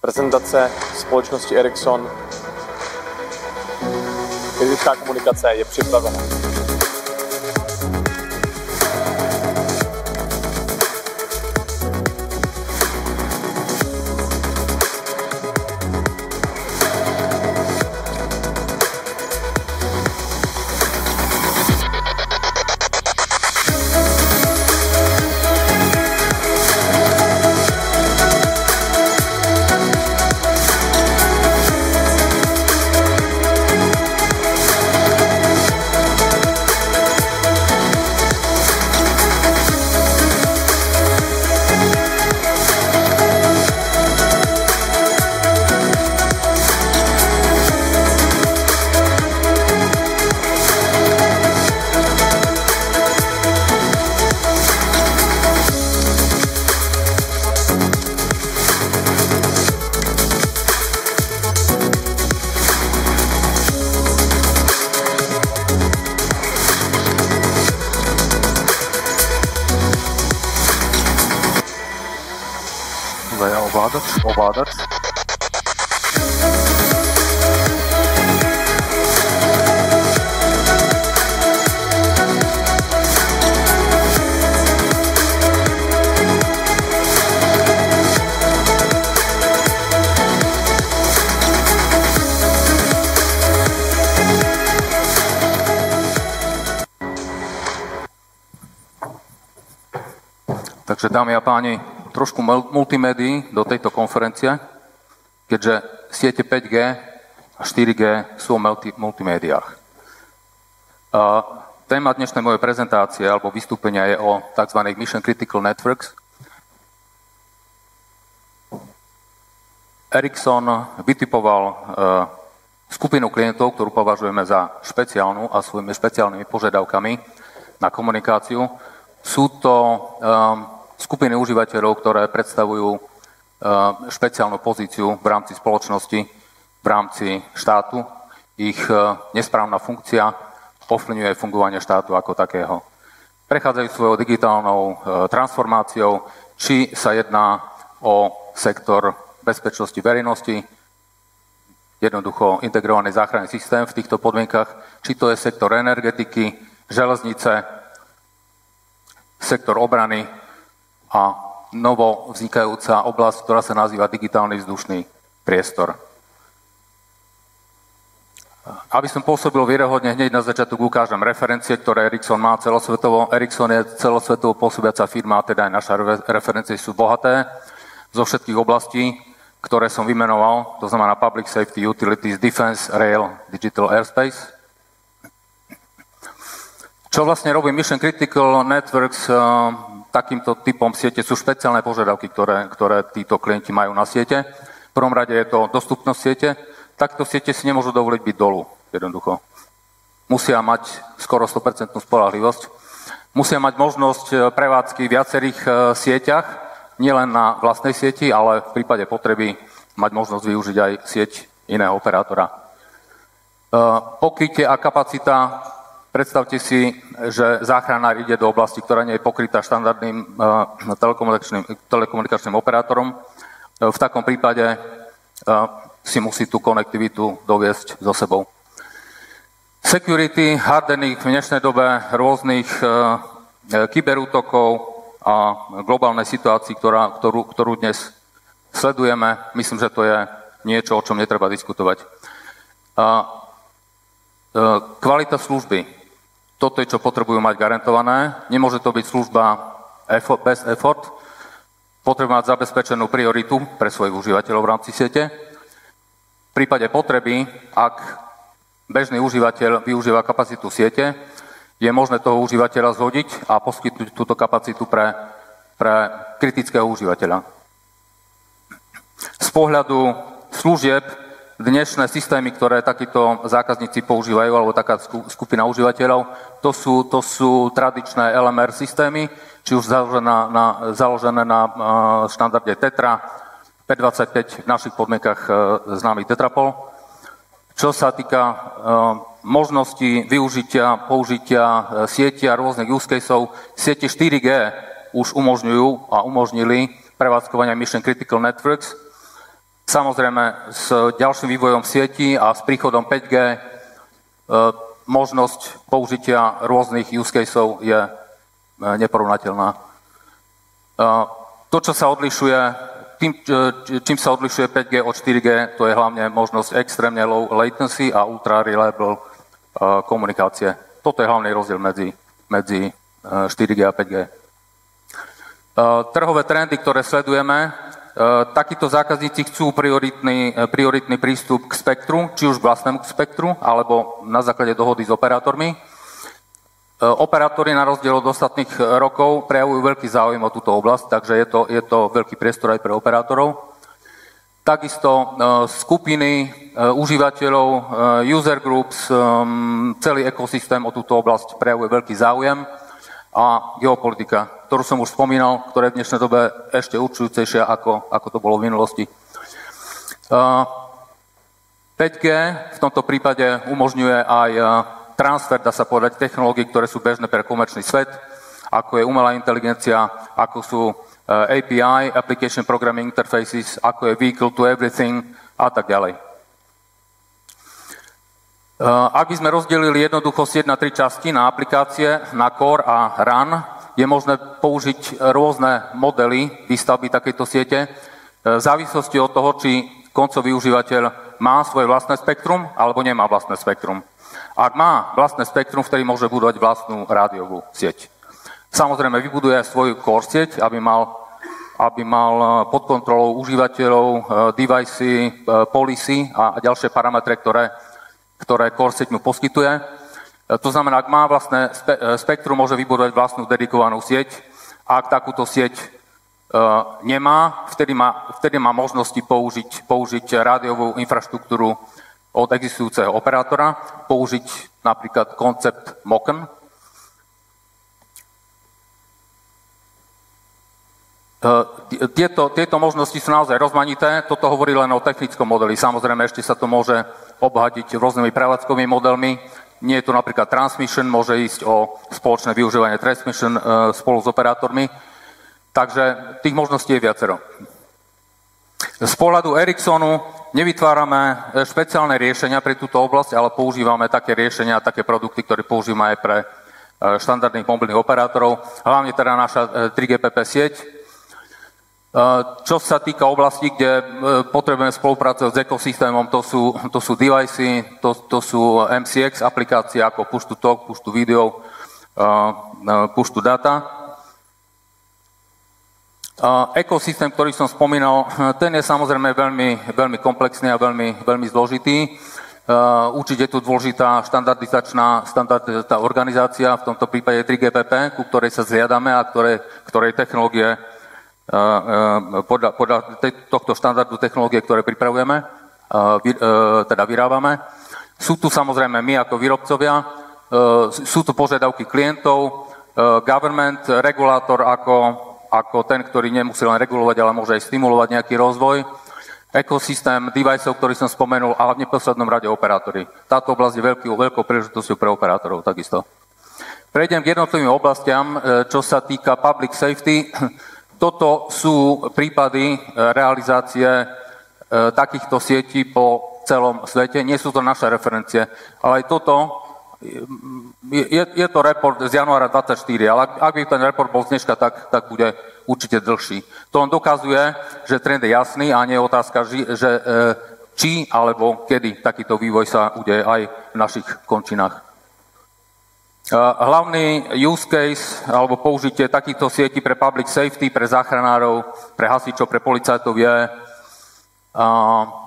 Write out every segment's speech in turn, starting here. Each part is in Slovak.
Prezentace společnosti Ericsson. Kritická komunikace je připravena. Ovládač. Takže dámy a páni, trošku multimédií do tejto konferencie, keďže siete 5G a 4G sú o multimédiách. Téma dnešnej mojej prezentácie alebo vystúpenia je o tzv. Mission Critical Networks. Ericsson vytipoval skupinu klientov, ktorú považujeme za špeciálnu a svojimi špeciálnymi požiadavkami na komunikáciu. Sú to skupiny užívateľov, ktoré predstavujú špeciálnu pozíciu v rámci spoločnosti, v rámci štátu. Ich nesprávna funkcia ovplyvňuje fungovanie štátu ako takého. Prechádzajú svojou digitálnou transformáciou, či sa jedná o sektor bezpečnosti verejnosti, jednoducho integrovaný záchranný systém v týchto podmienkach, či to je sektor energetiky, železnice, sektor obrany, a novo vznikajúca oblasť, ktorá sa nazýva digitálny vzdušný priestor. Aby som pôsobil vierohodne, hneď na začiatok ukážem referencie, ktoré Ericsson má celosvetovo. Ericsson je celosvetovo pôsobiaca firma, teda aj naše referencie sú bohaté zo všetkých oblastí, ktoré som vymenoval, to znamená Public Safety, Utilities, Defense, Rail, Digital Airspace. Čo vlastne robí Mission Critical Networks? Takýmto typom siete sú špeciálne požiadavky, ktoré títo klienti majú na siete. V prvom rade je to dostupnosť siete. Takto siete si nemôžu dovoliť byť dolu, jednoducho. Musia mať skoro 100% spoľahlivosť. Musia mať možnosť prevádzky v viacerých sieťach, nielen na vlastnej sieti, ale v prípade potreby mať možnosť využiť aj sieť iného operátora. Pokrytie a kapacita. Predstavte si, že záchranár ide do oblasti, ktorá nie je pokrytá štandardným telekomunikačným operátorom. V takom prípade si musí tú konektivitu doviesť so sebou. Security, hardening v dnešnej dobe rôznych kyberútokov a globálnej situácii, ktorú dnes sledujeme, myslím, že to je niečo, o čom netreba diskutovať. Kvalita služby. Toto je, čo potrebujú mať garantované. Nemôže to byť služba bez effort. Potrebujú mať zabezpečenú prioritu pre svojich užívateľov v rámci siete. V prípade potreby, ak bežný užívateľ využíva kapacitu siete, je možné toho užívateľa zhodiť a poskytnúť túto kapacitu pre kritického užívateľa. Z pohľadu služieb dnešné systémy, ktoré takíto zákazníci používajú, alebo taká skupina užívateľov, to sú tradičné LMR systémy, či už založené na štandarde Tetra, P25 v našich podmienkach známy Tetrapol. Čo sa týka možností využitia, použitia sieti a rôznych use caseov, siete 4G už umožňujú a umožnili prevádzkovanie Mission Critical Networks. Samozrejme, s ďalším vývojom sieti a s príchodom 5G možnosť použitia rôznych use caseov je neporovnateľná. To, čo sa odlišuje, čím sa odlišuje 5G od 4G, to je hlavne možnosť extrémne low latency a ultra reliable komunikácie. Toto je hlavný rozdiel medzi 4G a 5G. Trhové trendy, ktoré sledujeme, takíto zákazníci chcú prioritný prístup k spektru, či už k vlastnému spektru, alebo na základe dohody s operátormi. Operátori na rozdiel od ostatných rokov prejavujú veľký záujem o túto oblasť, takže je to veľký priestor aj pre operátorov. Takisto skupiny užívateľov, user groups, celý ekosystém o túto oblasť prejavuje veľký záujem. A geopolitika, ktorú som už spomínal, ktorá je v dnešnej dobe ešte určujúcejšia, ako to bolo v minulosti. 5G v tomto prípade umožňuje aj transfer, dá sa povedať, technológií, ktoré sú bežné pre komerčný svet, ako je umelá inteligencia, ako sú API, Application Programming Interfaces, ako je Vehicle to Everything a tak ďalej. Ak by sme rozdelili jednoducho sieť na 3 časti, na aplikácie, na core a run, je možné použiť rôzne modely výstavby takejto siete v závislosti od toho, či koncový užívateľ má svoje vlastné spektrum alebo nemá vlastné spektrum. Ak má vlastné spektrum, vtedy môže budovať vlastnú rádiovú sieť. Samozrejme, vybuduje svoju core sieť, aby mal pod kontrolou užívateľov, devicey, policy a ďalšie parametre, ktoré core sieť mu poskytuje. To znamená, ak má vlastné spektrum, môže vybudovať vlastnú dedikovanú sieť. Ak takúto sieť nemá, vtedy má možnosti použiť rádiovú infraštruktúru od existujúceho operátora, použiť napríklad koncept MOCN. Tieto možnosti sú naozaj rozmanité. Toto hovorí len o technickom modeli. Samozrejme, ešte sa to môže obhatiť rôznymi prevádzkovými modelmi. Nie je tu napríklad transmission, môže ísť o spoločné využívanie transmission spolu s operátormi. Takže tých možností je viacero. Z pohľadu Ericssonu nevytvárame špeciálne riešenia pre túto oblasť, ale používame také riešenia, také produkty, ktoré používame aj pre štandardných mobilných operátorov. Hlavne teda naša 3GPP sieť. Čo sa týka oblasti, kde potrebujeme spolupracovať s ekosystémom, to sú devicey, to sú MCX aplikácie ako push to talk, push to video, push to data. Ekosystém, ktorý som spomínal, ten je samozrejme veľmi komplexný a veľmi zložitý. Určite je tu dôležitá štandardizačná organizácia, v tomto prípade 3GPP, ku ktorej sa zriadame a ktorej technológie podľa tohto štandardu technológie, ktoré pripravujeme, teda vyrábame. Sú tu samozrejme my ako výrobcovia, sú tu požiadavky klientov, government, regulátor ako ten, ktorý nemusí len regulovať, ale môže aj stimulovať nejaký rozvoj, ekosystém deviceov, ktorý som spomenul, a v neposlednom rade operátori. Táto oblasť je veľkou príležitosťou pre operátorov takisto. Prejdem k jednotlivým oblastiam, čo sa týka public safety. Toto sú prípady realizácie takýchto sietí po celom svete. Nie sú to naše referencie, ale aj toto je to report z januára 24, ale ak by ten report bol z dneška, tak bude určite dlhší. To len dokazuje, že trend je jasný a nie je otázka, že či alebo kedy takýto vývoj sa udeje aj v našich končinách. Hlavný use case alebo použitie takýchto sietí pre public safety, pre záchranárov, pre hasičov, pre policajtov je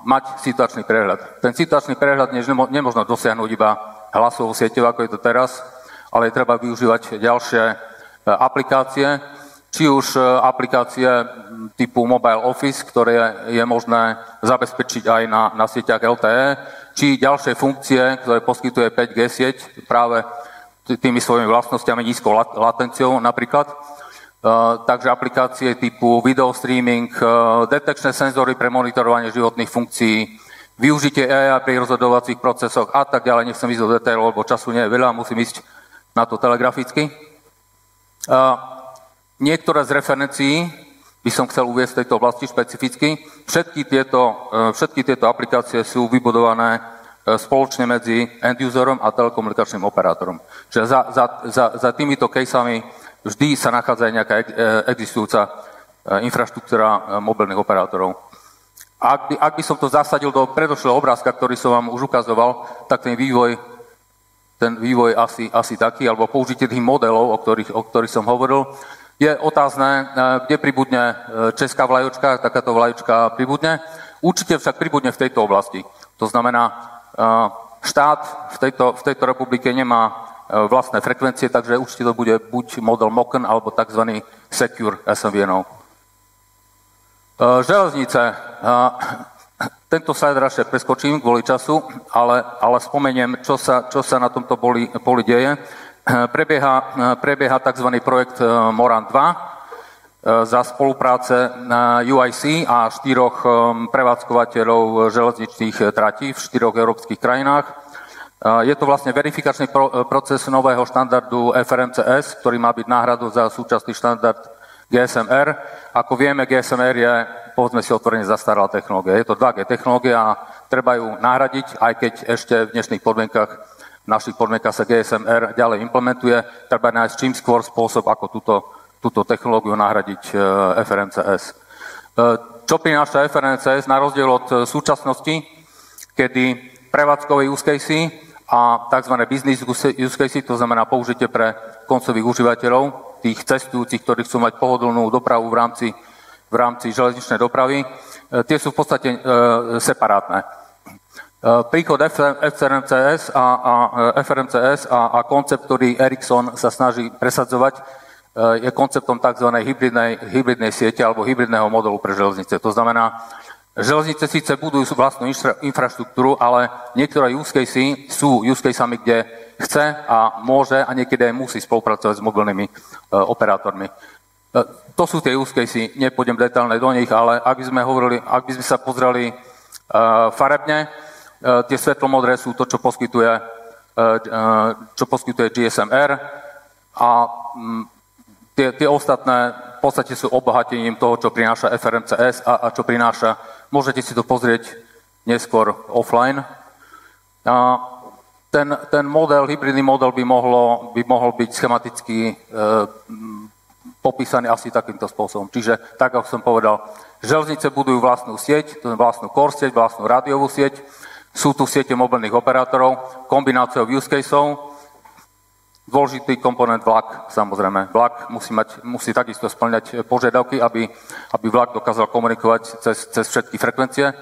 mať situačný prehľad. Ten situačný prehľad nemožno dosiahnuť iba hlasovou sieťou, ako je to teraz, ale je treba využívať ďalšie aplikácie, či už aplikácie typu Mobile Office, ktoré je možné zabezpečiť aj na sieťach LTE, či ďalšie funkcie, ktoré poskytuje 5G sieť práve tými svojimi vlastnosťami, nízkou latenciou napríklad. Takže aplikácie typu video streaming, detekčné senzory pre monitorovanie životných funkcií, využitie AI pri rozhodovacích procesoch a tak ďalej. Nechcem ísť do detailov, lebo času nie je veľa, musím ísť na to telegraficky. Niektoré z referencií by som chcel uviesť v tejto oblasti špecificky. Všetky tieto aplikácie sú vybudované spoločne medzi end-userom a telekomunikačným operátorom. Čiže za týmito caseami vždy sa nachádza nejaká existujúca infraštruktúra mobilných operátorov. Ak by som to zasadil do predošlého obrázka, ktorý som vám už ukazoval, tak ten vývoj asi taký, alebo použitie tých modelov, o ktorých som hovoril, je otázne, kde pribudne česká vlajočka, takáto vlajočka pribudne. Určite však pribudne v tejto oblasti. To znamená, štát v tejto republike nemá vlastné frekvencie, takže určite to bude buď model MOCN, alebo tzv. Secure SMVNO. Železnice. Tento slide radšej preskočím kvôli času, ale spomeniem, čo sa na tomto poli deje. Prebieha tzv. Projekt Moran 2 za spolupráce UIC a 4 prevádzkovateľov železničných tratí v 4 európskych krajinách. Je to vlastne verifikačný proces nového štandardu FRMCS, ktorý má byť náhradou za súčasný štandard GSMR. Ako vieme, GSMR je, povedzme si otvorene, zastaralá technológia. Je to 2G technológia a treba ju nahradiť, aj keď ešte v dnešných podmienkach, v našich podmienkach sa GSMR ďalej implementuje. Treba nájsť čím skôr spôsob, ako túto technológiu nahradiť FRMCS. Čo prináša FRMCS na rozdiel od súčasnosti, kedy prevádzkové use case a tzv. Business use case, to znamená použitie pre koncových užívateľov, tých cestujúcich, ktorí chcú mať pohodlnú dopravu v rámci železničnej dopravy, tie sú v podstate separátne. Príchod FRMCS a koncept, ktorý Ericsson sa snaží presadzovať, je konceptom tzv. hybridnej siete alebo hybridného modelu pre železnice. To znamená, železnice síce budujú vlastnú infraštruktúru, ale niektoré use casey sú use casami, kde chce a môže a niekedy aj musí spolupracovať s mobilnými operátormi. To sú tie use casey, nepôjdem detailne do nich, ale ak by sme sa pozreli farebne, tie svetlomodré sú to, čo poskytuje GSMR a tie ostatné v podstate sú obohatením toho, čo prináša FRMCS a čo prináša. Môžete si to pozrieť neskôr offline. Ten model, hybridný model by mohol byť schematicky popísaný asi takýmto spôsobom. Čiže, tak ako som povedal, železnice budujú vlastnú sieť, vlastnú core sieť, vlastnú rádiovú sieť, sú tu siete mobilných operátorov, kombináciou use caseov, dôležitý komponent vlak, samozrejme. Vlak musí takisto spĺňať požiadavky, aby vlak dokázal komunikovať cez všetky frekvencie.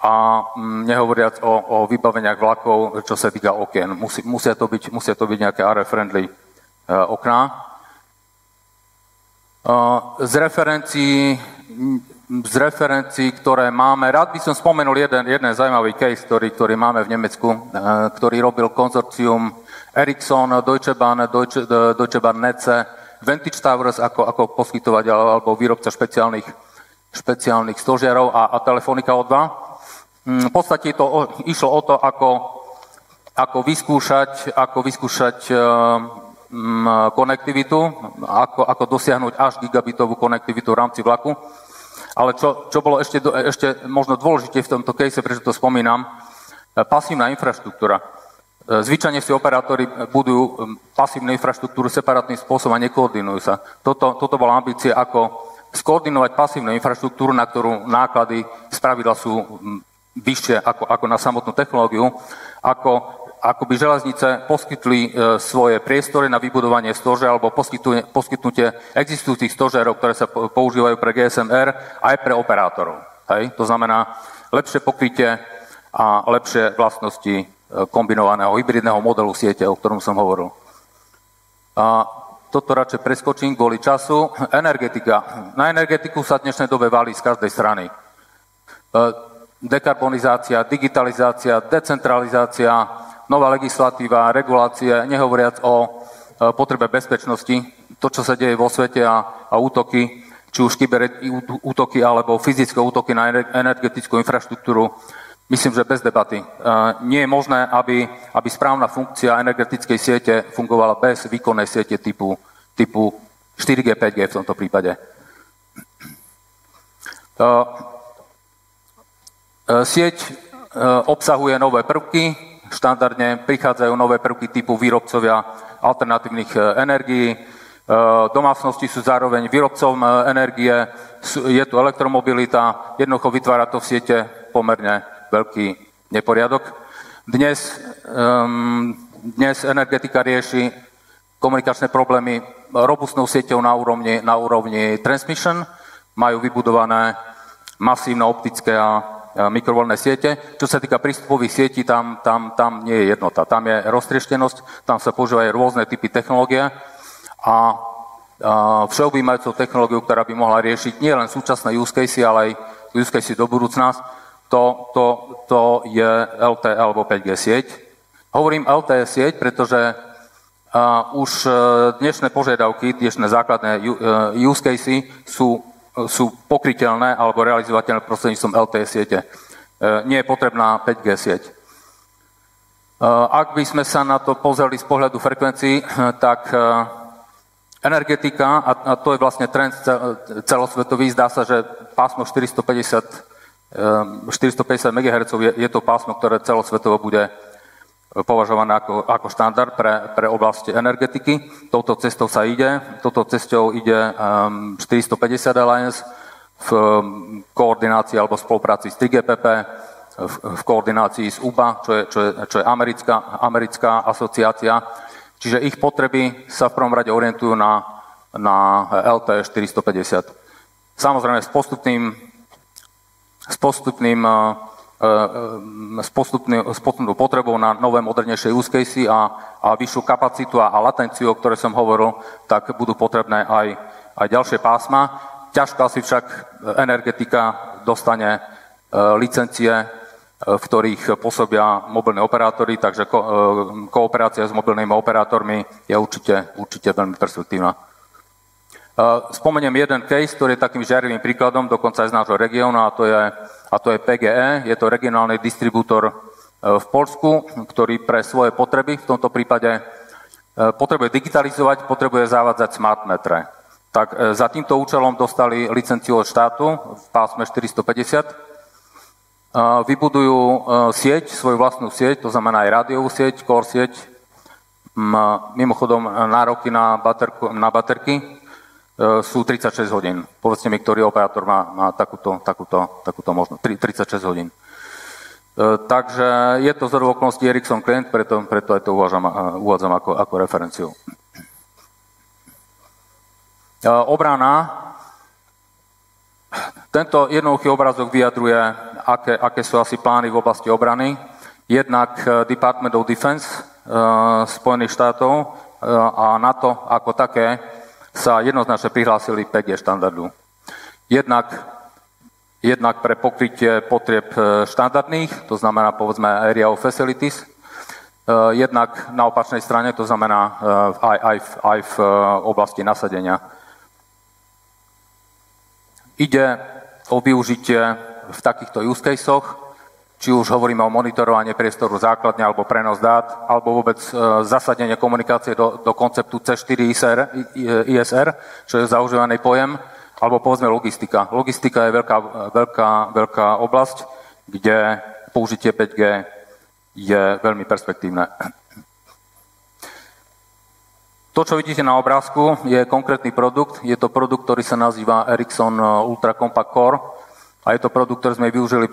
A nehovoriac o vybaveniach vlakov, čo sa týka okien. Musia to byť nejaké RF-friendly okná. Z referencií, ktoré máme, rád by som spomenul jeden zaujímavý case, ktorý máme v Nemecku, ktorý robil konzorcium Ericsson, Deutsche Bahn Netze, Vantage Towers ako poskytovateľ alebo výrobca špeciálnych stožiarov a Telefonica O2. V podstate išlo o to, ako vyskúšať konektivitu, ako dosiahnuť až gigabitovú konektivitu v rámci vlaku. Ale čo bolo ešte možno dôležité v tomto case, prečo to spomínam, pasívna infraštruktúra. Zvyčajne si operátori budujú pasívnu infraštruktúru separátnym spôsobom a nekoordinujú sa. Toto bola ambícia, ako skoordinovať pasívnu infraštruktúru, na ktorú náklady spravidla sú vyššie ako na samotnú technológiu, ako by železnice poskytli svoje priestory na vybudovanie stože alebo poskytnutie existujúcich stožerov, ktoré sa používajú pre GSMR aj pre operátorov. Hej? To znamená lepšie pokrytie a lepšie vlastnosti kombinovaného hybridného modelu siete, o ktorom som hovoril. A toto radšej preskočím kvôli času. Energetika. Na energetiku sa v dnešnej dobe valí z každej strany. Dekarbonizácia, digitalizácia, decentralizácia, nová legislatíva, regulácie, nehovoriac o potrebe bezpečnosti. To, čo sa deje vo svete a útoky, či už kyberútoky alebo fyzické útoky na energetickú infraštruktúru, myslím, že bez debaty. Nie je možné, aby správna funkcia energetickej siete fungovala bez výkonnej siete typu 4G, 5G v tomto prípade. Sieť obsahuje nové prvky, štandardne prichádzajú nové prvky typu výrobcovia alternatívnych energií, domácnosti sú zároveň výrobcom energie, je tu elektromobilita, jednoducho vytvára to v siete pomerne veľký neporiadok. Dnes energetika rieši komunikačné problémy robustnou sieťou na úrovni transmission, majú vybudované masívne optické a mikrovlnné siete. Čo sa týka prístupových sietí, tam nie je jednota. Tam je roztrieštenosť, tam sa používajú rôzne typy technológie a všeobjímajúcou technológiu, ktorá by mohla riešiť nie len súčasné use case, ale aj use case do budúcna, to je LTE alebo 5G sieť. Hovorím LTE sieť, pretože už dnešné požiadavky, dnešné základné use case sú pokryteľné alebo realizovateľné prostredníctvom LTE siete. Nie je potrebná 5G sieť. Ak by sme sa na to pozreli z pohľadu frekvencií, tak energetika, a to je vlastne trend celosvetový, zdá sa, že pásmo 450 MHz je to pásmo, ktoré celosvetovo bude považované ako štandard pre oblasť energetiky. Touto cestou sa ide. Touto cestou ide 450 Alliance v koordinácii alebo spolupráci s 3GPP, v koordinácii s UBA, čo je americká asociácia. Čiže ich potreby sa v prvom rade orientujú na LTE 450. Samozrejme s postupnou potrebou na nové, modernejšie use case a vyššiu kapacitu a latenciu, o ktorej som hovoril, tak budú potrebné aj ďalšie pásma. Ťažko asi však energetika dostane licencie, v ktorých pôsobia mobilní operátori, takže kooperácia s mobilnými operátormi je určite veľmi perspektívna. Spomeniem jeden case, ktorý je takým žiarivým príkladom, dokonca aj z nášho regiónu, a to je PGE. Je to regionálny distribútor v Poľsku, ktorý pre svoje potreby, v tomto prípade potrebuje digitalizovať, potrebuje zavádzať smart metre. Tak za týmto účelom dostali licenciu od štátu v pásme 450. Vybudujú sieť, svoju vlastnú sieť, to znamená aj rádiovú sieť, core sieť. Mimochodom nároky na baterky sú 36 hodín. Povedzte mi, ktorý operátor má takúto možnosť. 36 hodín. Takže je to zhodou okolností Ericsson klient, preto aj to uvádzam ako referenciu. Obrana. Tento jednoduchý obrázok vyjadruje, aké sú asi plány v oblasti obrany. Jednak Department of Defense Spojených štátov a NATO ako také sa jednoznačne prihlásili 5G štandardu. Jednak pre pokrytie potrieb štandardných, to znamená povedzme area of facilities, jednak na opačnej strane, to znamená aj v oblasti nasadenia. Ide o využitie v takýchto use caseoch, či už hovoríme o monitorovaní priestoru základne alebo prenos dát, alebo vôbec zasadenie komunikácie do konceptu C4 ISR, čo je zaužívaný pojem, alebo povedzme logistika. Logistika je veľká oblasť, kde použitie 5G je veľmi perspektívne. To, čo vidíte na obrázku, je konkrétny produkt. Je to produkt, ktorý sa nazýva Ericsson Ultra Compact Core. A je to produkt, ktorý sme vyvinuli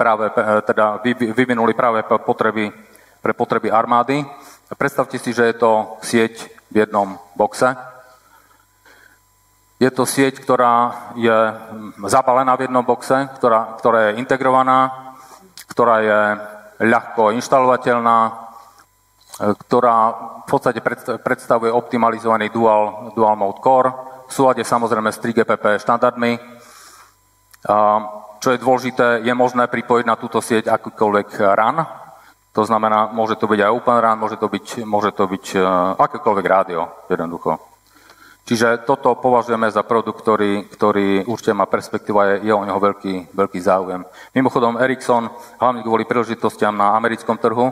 práve pre potreby armády. Predstavte si, že je to sieť v jednom boxe. Je to sieť, ktorá je zabalená v jednom boxe, ktorá je integrovaná, ktorá je ľahko inštalovateľná, ktorá v podstate predstavuje optimalizovaný dual mode core, v súlade samozrejme s 3GPP štandardmi. Čo je dôležité, je možné pripojiť na túto sieť akýkoľvek RAN. To znamená, môže to byť aj Open RAN, môže to byť akékoľvek rádio, jednoducho. Čiže toto považujeme za produkt, ktorý určite má perspektívu a je o neho veľký záujem. Mimochodom, Ericsson, hlavne kvôli príležitostiam na americkom trhu,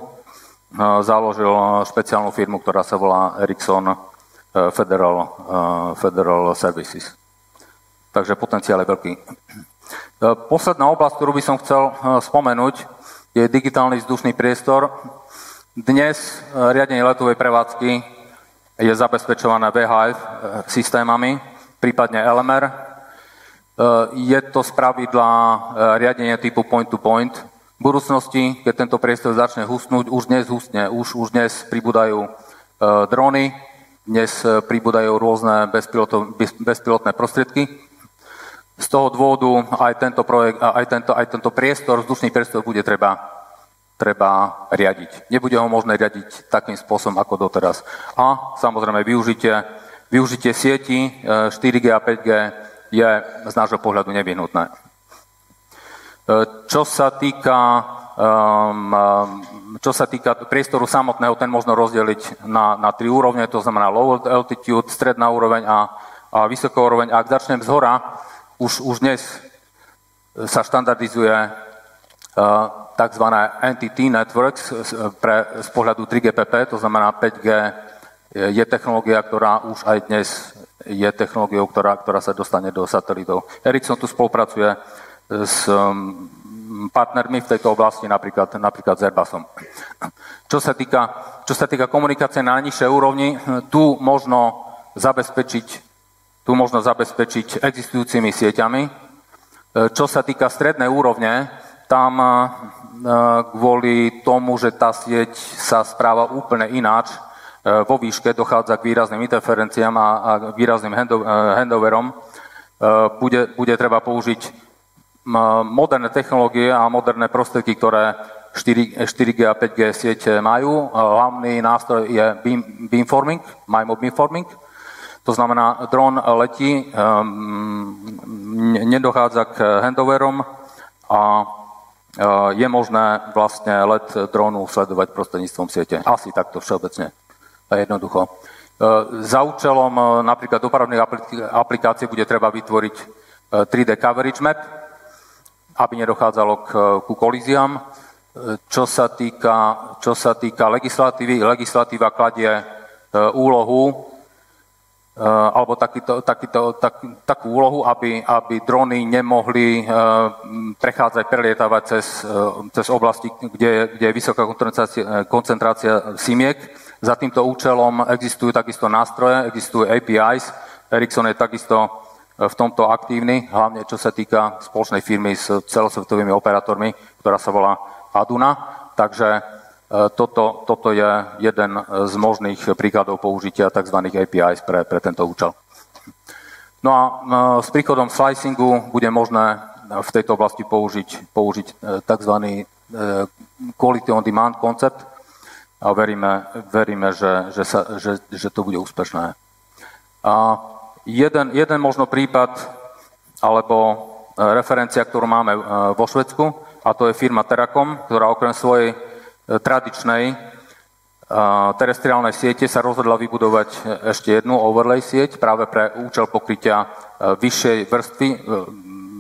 založil špeciálnu firmu, ktorá sa volá Ericsson Federal Services. Takže potenciál je veľký. Posledná oblasť, ktorú by som chcel spomenúť, je digitálny vzdušný priestor. Dnes riadenie letovej prevádzky je zabezpečované VHF systémami, prípadne LMR. Je to spravidla riadenie typu point-to-point. V budúcnosti, keď tento priestor začne husnúť, už dnes pribúdajú drony, dnes pribúdajú rôzne bezpilotné prostriedky. Z toho dôvodu aj tento projekt, aj tento priestor, vzdušný priestor bude treba riadiť. Nebude ho možné riadiť takým spôsobom ako doteraz. A samozrejme využitie sietí 4G a 5G je z nášho pohľadu nevyhnutné. Čo sa týka priestoru samotného, ten možno rozdeliť na 3 úrovne, to znamená low altitude, stredná úroveň a vysoká úroveň. Ak začnem zhora, už dnes sa štandardizuje tzv. NTT networks z pohľadu 3GPP, to znamená 5G je technológia, ktorá už aj dnes je technológiou, ktorá sa dostane do satelitov. Ericsson tu spolupracuje s partnermi v tejto oblasti, napríklad s Airbusom. Čo sa týka komunikácie na najnižšej úrovni, tu možno zabezpečiť existujúcimi sieťami. Čo sa týka strednej úrovne, tam kvôli tomu, že tá sieť sa správa úplne ináč, vo výške dochádza k výrazným interferenciám a výrazným handoverom, bude treba použiť moderné technológie a moderné prostriedky, ktoré 4G a 5G sieť majú. Hlavný nástroj je beamforming, MIMO beamforming. To znamená, dron letí, nedochádza k handoverom a je možné vlastne let dronu sledovať prostredníctvom siete. Asi takto všeobecne a jednoducho. Za účelom napríklad dopravných aplikácií bude treba vytvoriť 3D coverage map, aby nedochádzalo ku kolíziám. Čo sa týka legislatívy, legislatíva kladie úlohu alebo takú úlohu, aby drony nemohli prechádzať, prelietávať cez oblasti, kde je vysoká koncentrácia simiek. Za týmto účelom existujú takisto nástroje, existujú APIs. Ericsson je takisto v tomto aktívny, hlavne čo sa týka spoločnej firmy s celosvetovými operátormi, ktorá sa volá Aduna. Takže toto je jeden z možných príkladov použitia tzv. APIs pre tento účel. No a s príchodom slicingu bude možné v tejto oblasti použiť tzv. Quality on demand koncept a veríme, že to bude úspešné. A jeden možno prípad alebo referencia, ktorú máme vo Švédsku, a to je firma Teracom, ktorá okrem svojej tradičnej terestriálnej siete sa rozhodla vybudovať ešte jednu overlay sieť práve pre účel pokrytia vyššej vrstvy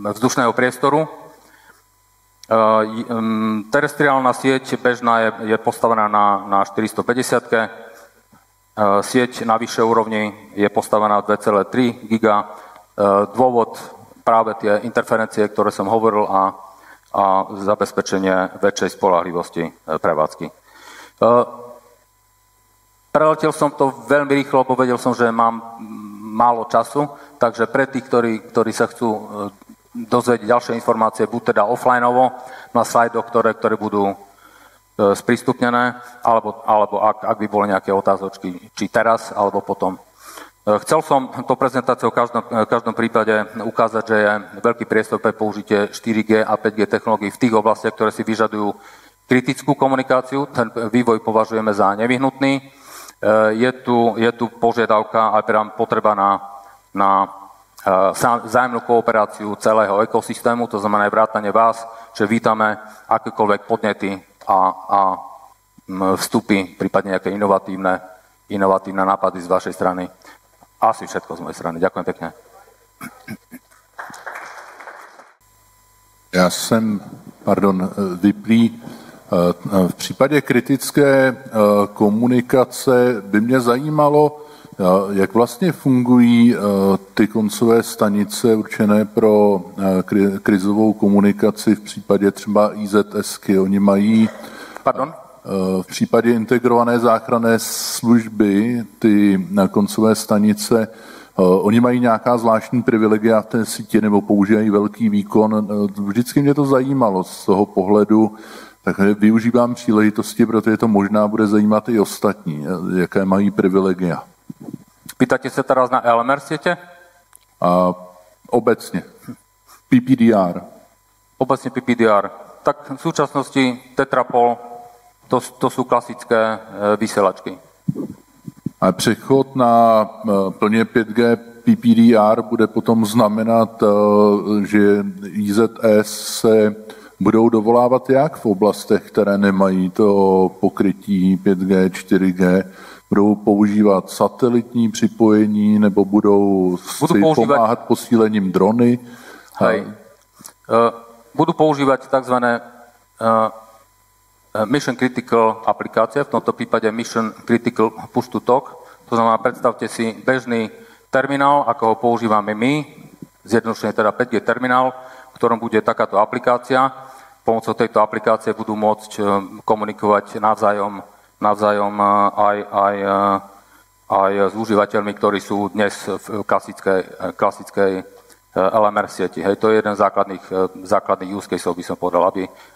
vzdušného priestoru. Terestriálna sieť bežná je postavená na 450-ke, sieť na vyššej úrovni je postavená 2,3 giga. Dôvod práve tie interferencie, ktoré som hovoril a zabezpečenie väčšej spoľahlivosti prevádzky. Preletel som to veľmi rýchlo, lebo vedel som, že mám málo času, takže pre tých, ktorí sa chcú dozvedieť ďalšie informácie, buď teda offlineovo na slajdoch, ktoré budú sprístupnené, alebo ak by boli nejaké otázočky, či teraz, alebo potom. Chcel som to prezentáciou v každom prípade ukázať, že je veľký priestor pre použitie 4G a 5G technológií v tých oblastiach, ktoré si vyžadujú kritickú komunikáciu. Ten vývoj považujeme za nevyhnutný. Je tu požiadavka aj potreba na vzájomnú kooperáciu celého ekosystému, to znamená aj vrátane vás, že vítame akékoľvek podnety a vstupy, prípadne nejaké inovatívne nápady z vašej strany. Asi všetko z mojej strany. Ďakujem pekne. Já jsem, vyplý. V případě kritické komunikace by mě zajímalo, Jak vlastně fungují ty koncové stanice určené pro krizovou komunikaci v případě třeba IZSky? Oni mají... Pardon? V případě integrované záchranné služby ty koncové stanice, oni mají nějaká zvláštní privilegia v té síti nebo používají velký výkon. Vždycky mě to zajímalo z toho pohledu, takže využívám příležitosti, protože to možná bude zajímat i ostatní, jaké mají privilegia. Pýtate sa teraz na LMR siete? Obecně. PPDR. Obecne PPDR. Tak v súčasnosti Tetrapol, to sú klasické vysielačky. A přechod na plně 5G PPDR bude potom znamenat, že IZS se budou dovolávat jak v oblastech, které nemají to pokrytí 5G, 4G, budou používat satelitní připojení nebo budou si pomáhat posílením drony? Budú používať tzv. Mission critical aplikácie, v tomto prípade Mission critical push to talk. To znamená, predstavte si bežný terminál, ako ho používame my, zjednodušene teda 5G terminál, v ktorom bude takáto aplikácia. Pomocou tejto aplikácie budú môcť komunikovať navzájom aj s užívateľmi, ktorí sú dnes v klasickej LMR sieti. Hej, to je jeden z základných use caseov, by som povedal,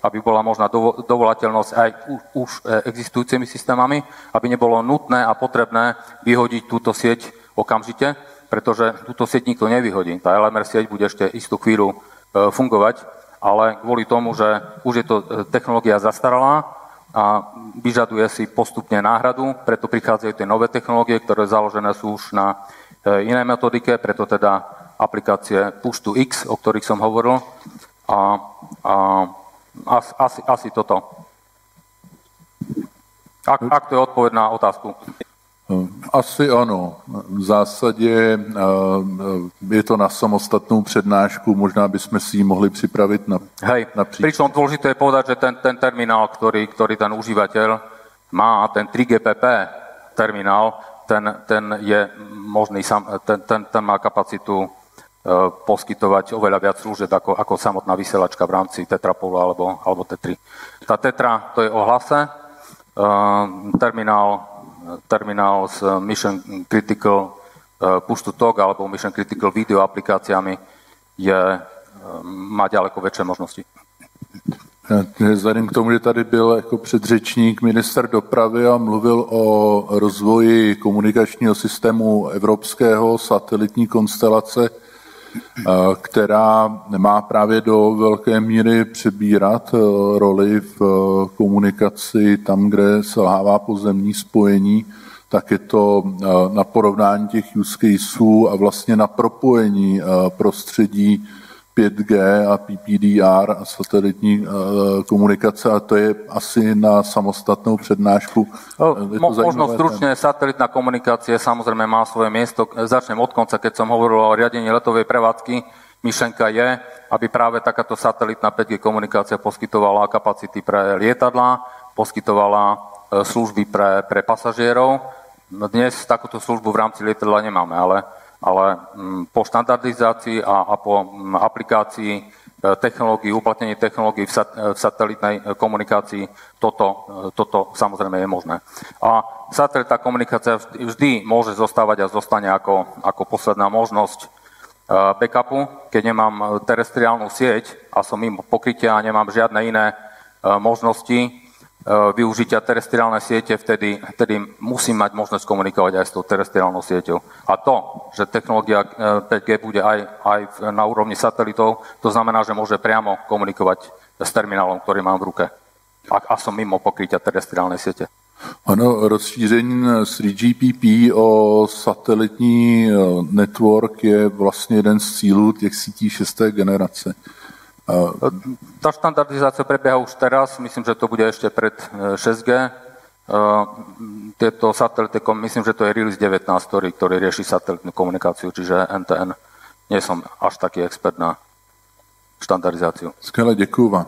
aby bola možná dovolateľnosť aj už existujúcimi systémami, aby nebolo nutné a potrebné vyhodiť túto sieť okamžite, pretože túto sieť nikto nevyhodí. Tá LMR sieť bude ešte istú chvíľu fungovať, ale kvôli tomu, že už je to technológia zastaralá a vyžaduje si postupne náhradu, preto prichádzajú tie nové technológie, ktoré založené sú už na inej metodike, preto teda aplikácie Push to X, o ktorých som hovoril. Asi toto. Ak to je odpoveď na otázku. Asi ano. V zásadě je to na samostatnou přednášku, možná bychom si ji mohli připravit na příklad. Pričom dôležité je povedať, že ten terminál, ktorý ten užívateľ má, ten 3GPP terminál, ten je možný, ten má kapacitu poskytovať oveľa viac služieb ako samotná vysielačka v rámci Tetrapolu alebo Tetry. Tá Tetra, to je o hlase, terminál s Mission Critical Push to Talk alebo Mission Critical video aplikáciami má ďaleko väčšie možnosti. Vzhledem k tomu, že tady byl jako předřečník ministr dopravy a mluvil o rozvoji komunikačního systému evropského, satelitní konstelace, která má právě do velké míry přebírat roli v komunikaci tam, kde selhává pozemní spojení, tak je to na porovnání těch use caseů a vlastně na propojení prostředí 5G a PPDR a satelitní komunikace, a to je asi na samostatnou přednášku. Možno stručne, satelitná komunikácia samozrejme má svoje miesto. Začnem od konca, keď som hovoril o riadení letovej prevádzky. Myšlenka je, aby práve takáto satelitná 5G komunikácia poskytovala kapacity pre lietadlá, poskytovala služby pre pasažierov. Dnes takúto službu v rámci lietadla nemáme, ale po štandardizácii a po aplikácii technológií, uplatnení technológií v satelitnej komunikácii toto samozrejme je možné. A satelitná komunikácia vždy môže zostávať a zostane ako posledná možnosť backupu. Keď nemám terestriálnu sieť a som mimo pokrytia a nemám žiadne iné možnosti využitia terestriálnej siete, vtedy musím mať možnosť komunikovať aj s tou terestriálnou sieťou. A to, že technológia 5G bude aj na úrovni satelitov, to znamená, že môže priamo komunikovať s terminálom, ktorý mám v ruke. A som mimo pokrytia terestriálnej siete. Ano, rozšíření 3GPP o satelitní network je vlastně jeden z cílů těch sítí 6. generace. Tá štandardizácia prebieha už teraz, myslím, že to bude ešte pred 6G. Tieto satelity, myslím, že to je Release 19, ktorý rieši satelitnú komunikáciu, čiže NTN. Nie som až taký expert na štandardizáciu. Skvěle, děkuju vám.